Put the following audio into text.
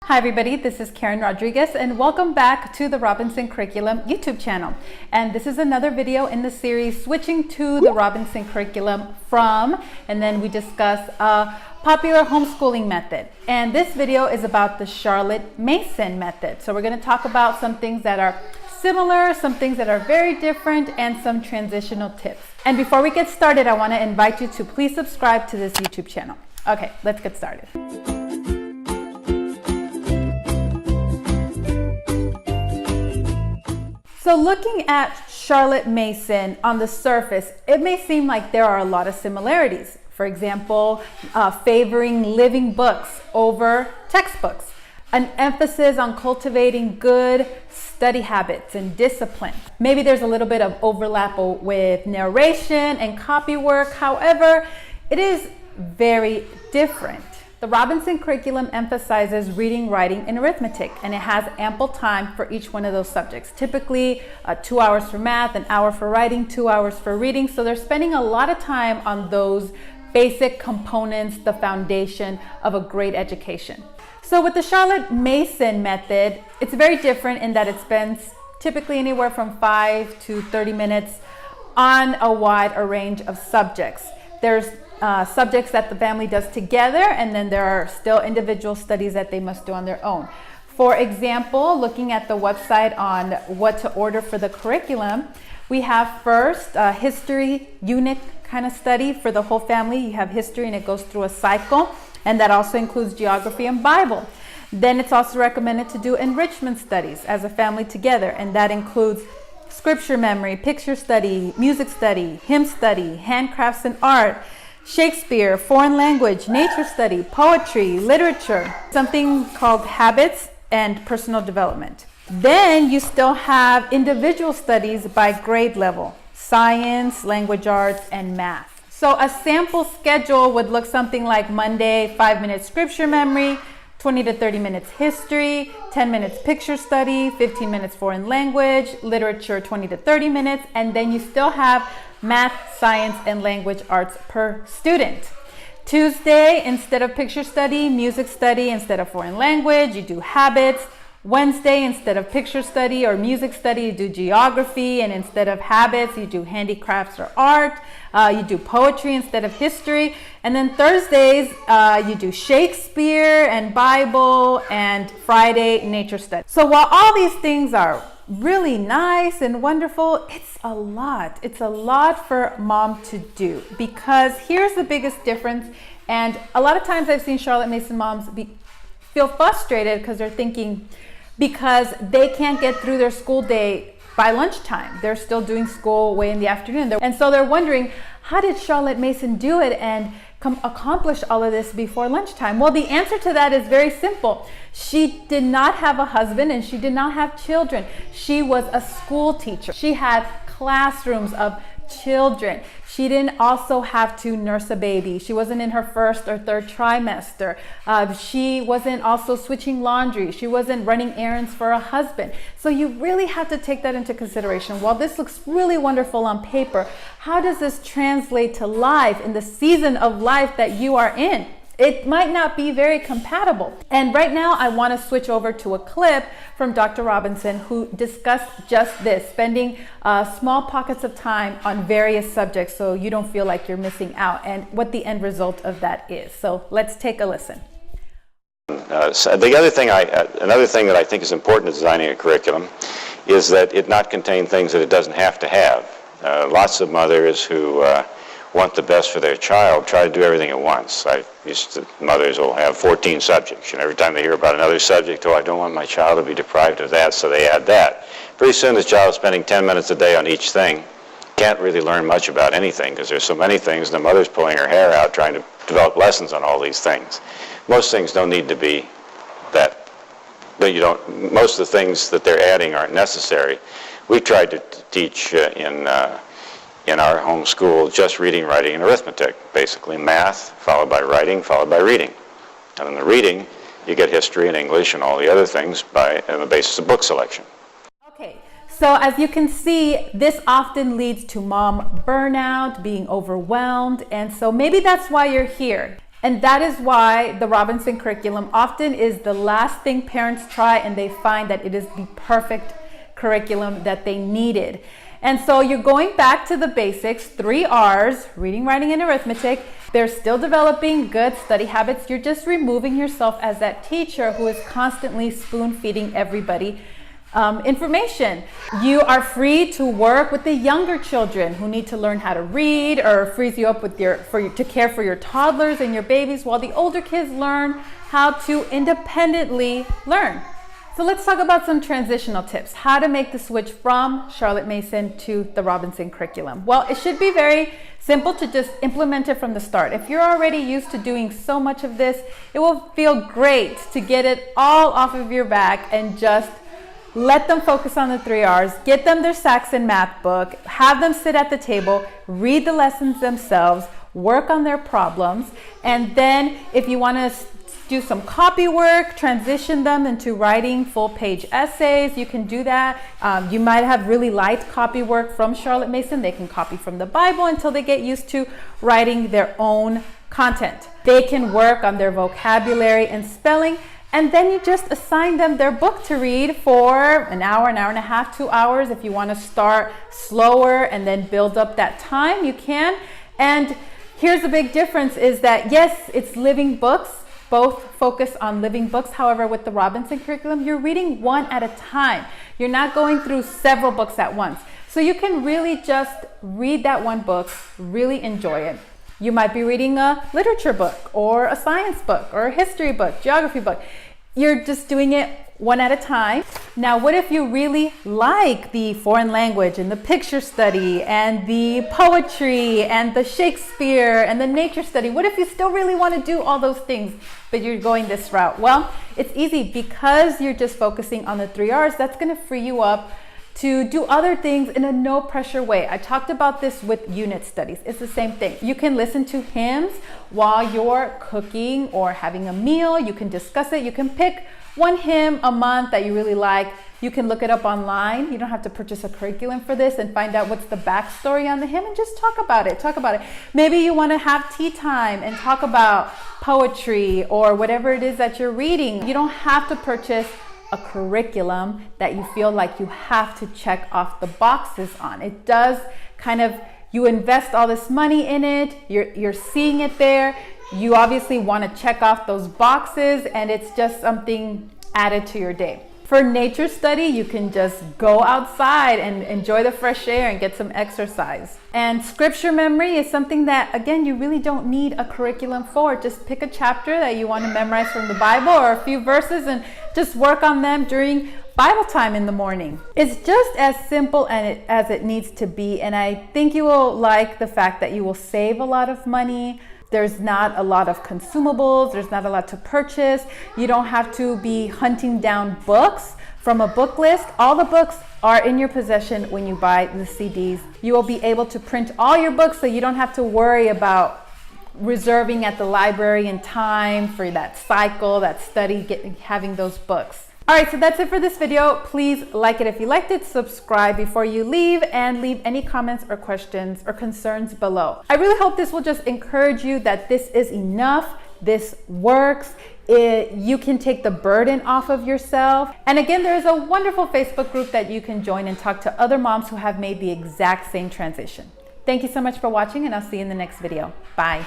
Hi everybody, this is Karen Rodriguez and welcome back to the Robinson Curriculum YouTube channel. And this is another video in the series switching to the Robinson Curriculum from, and then we discuss a popular homeschooling method. And this video is about the Charlotte Mason method. So we're going to talk about some things that are similar, some things that are very different, and some transitional tips. And before we get started, I want to invite you to please subscribe to this YouTube channel. Okay, let's get started. So looking at Charlotte Mason on the surface, it may seem like there are a lot of similarities. For example, favoring living books over textbooks, an emphasis on cultivating good study habits and discipline. Maybe there's a little bit of overlap with narration and copy work. However, it is very different. The Robinson curriculum emphasizes reading, writing, and arithmetic, and it has ample time for each one of those subjects. Typically 2 hours for math, an hour for writing, 2 hours for reading. So they're spending a lot of time on those basic components, the foundation of a great education. So with the Charlotte Mason method, it's very different in that it spends typically anywhere from 5 to 30 minutes on a wide range of subjects. There's subjects that the family does together, and then there are still individual studies that they must do on their own. For example, looking at the website on what to order for the curriculum, we have first a history unit kind of study for the whole family. You have history and it goes through a cycle, and that also includes geography and Bible. Then it's also recommended to do enrichment studies as a family together, and that includes scripture memory, picture study, music study, hymn study, handcrafts and art, Shakespeare, foreign language, nature study, poetry, literature, something called habits and personal development. Then you still have individual studies by grade level, science, language arts, and math. So a sample schedule would look something like Monday, 5-minute scripture memory, 20 to 30 minutes history, 10 minutes picture study, 15 minutes foreign language, literature 20 to 30 minutes, and then you still have math, science, and language arts per student. Tuesday, instead of picture study, music study, instead of foreign language, you do habits. Wednesday, instead of picture study or music study, you do geography, and instead of habits, you do handicrafts or art. You do poetry instead of history. And then Thursdays, you do Shakespeare and Bible, and Friday, nature study. So while all these things are really nice and wonderful, it's a lot. It's a lot for mom to do, because here's the biggest difference. And a lot of times I've seen Charlotte Mason moms feel frustrated because they're thinking, because they can't get through their school day by lunchtime. They're still doing school way in the afternoon. And so they're wondering, how did Charlotte Mason do it and accomplish all of this before lunchtime? Well, the answer to that is very simple. She did not have a husband and she did not have children. She was a school teacher. She had classrooms of children. She didn't also have to nurse a baby. She wasn't in her first or third trimester. She wasn't also switching laundry. She wasn't running errands for a husband. So you really have to take that into consideration. While this looks really wonderful on paper, how does this translate to life in the season of life that you are in? It might not be very compatible. And right now I want to switch over to a clip from Dr. Robinson, who discussed just this, spending small pockets of time on various subjects so you don't feel like you're missing out, and what the end result of that is. So let's take a listen. Another thing that I think is important in designing a curriculum is that it not contain things that it doesn't have to have. Lots of mothers who want the best for their child try to do everything at once. Mothers will have 14 subjects, and every time they hear about another subject, I don't want my child to be deprived of that, so they add that. Pretty soon this child is spending 10 minutes a day on each thing. Can't really learn much about anything because there's so many things, and the mother's pulling her hair out trying to develop lessons on all these things. Most things don't need to be that, most of the things that they're adding aren't necessary. We tried to teach in our home school just reading, writing, and arithmetic. Basically math, followed by writing, followed by reading. And in the reading, you get history and English and all the other things on the basis of book selection. Okay, so as you can see, this often leads to mom burnout, being overwhelmed, and so maybe that's why you're here. And that is why the Robinson curriculum often is the last thing parents try, and they find that it is the perfect curriculum that they needed. And so you're going back to the basics, 3 R's, reading, writing, and arithmetic. They're still developing good study habits. You're just removing yourself as that teacher who is constantly spoon-feeding everybody information. You are free to work with the younger children who need to learn how to read, or frees you up with to care for your toddlers and your babies, while the older kids learn how to independently learn. So let's talk about some transitional tips, how to make the switch from Charlotte Mason to the Robinson curriculum. Well, it should be very simple to just implement it from the start. If you're already used to doing so much of this, it will feel great to get it all off of your back and just let them focus on the 3 R's, get them their Saxon math book, have them sit at the table, read the lessons themselves, work on their problems, and then if you want to do some copy work, transition them into writing full-page essays, you can do that. You might have really light copy work from Charlotte Mason. They can copy from the Bible until they get used to writing their own content. They can work on their vocabulary and spelling, and then you just assign them their book to read for an hour and a half, 2 hours. If you want to start slower and then build up that time, you can. And here's the big difference is that, yes, it's living books. Both focus on living books. However, with the Robinson curriculum, you're reading one at a time. You're not going through several books at once. So you can really just read that one book, really enjoy it. You might be reading a literature book or a science book or a history book, geography book. You're just doing it one at a time. Now, what if you really like the foreign language and the picture study and the poetry and the Shakespeare and the nature study? What if you still really want to do all those things, but you're going this route? Well, it's easy because you're just focusing on the 3 R's. That's going to free you up to do other things in a no pressure way. I talked about this with unit studies. It's the same thing. You can listen to hymns while you're cooking or having a meal. You can discuss it. You can pick one hymn a month that you really like. You can look it up online. You don't have to purchase a curriculum for this and find out what's the backstory on the hymn, and just talk about it. Talk about it. Maybe you want to have tea time and talk about poetry or whatever it is that you're reading. You don't have to purchase a curriculum that you feel like you have to check off the boxes on. It does kind of, you invest all this money in it, you're seeing it there. You obviously want to check off those boxes, and it's just something added to your day. For nature study, you can just go outside and enjoy the fresh air and get some exercise. And scripture memory is something that, again, you really don't need a curriculum for. Just pick a chapter that you want to memorize from the Bible or a few verses and just work on them during Bible time in the morning. It's just as simple as it needs to be, and I think you will like the fact that you will save a lot of money. There's not a lot of consumables. There's not a lot to purchase. You don't have to be hunting down books from a book list. All the books are in your possession when you buy the CDs. You will be able to print all your books, so you don't have to worry about reserving at the library in time for that cycle, that study, having those books. All right, so that's it for this video. Please like it if you liked it, subscribe before you leave, and leave any comments or questions or concerns below. I really hope this will just encourage you that this is enough, this works, you can take the burden off of yourself. And again, there is a wonderful Facebook group that you can join and talk to other moms who have made the exact same transition. Thank you so much for watching, and I'll see you in the next video. Bye.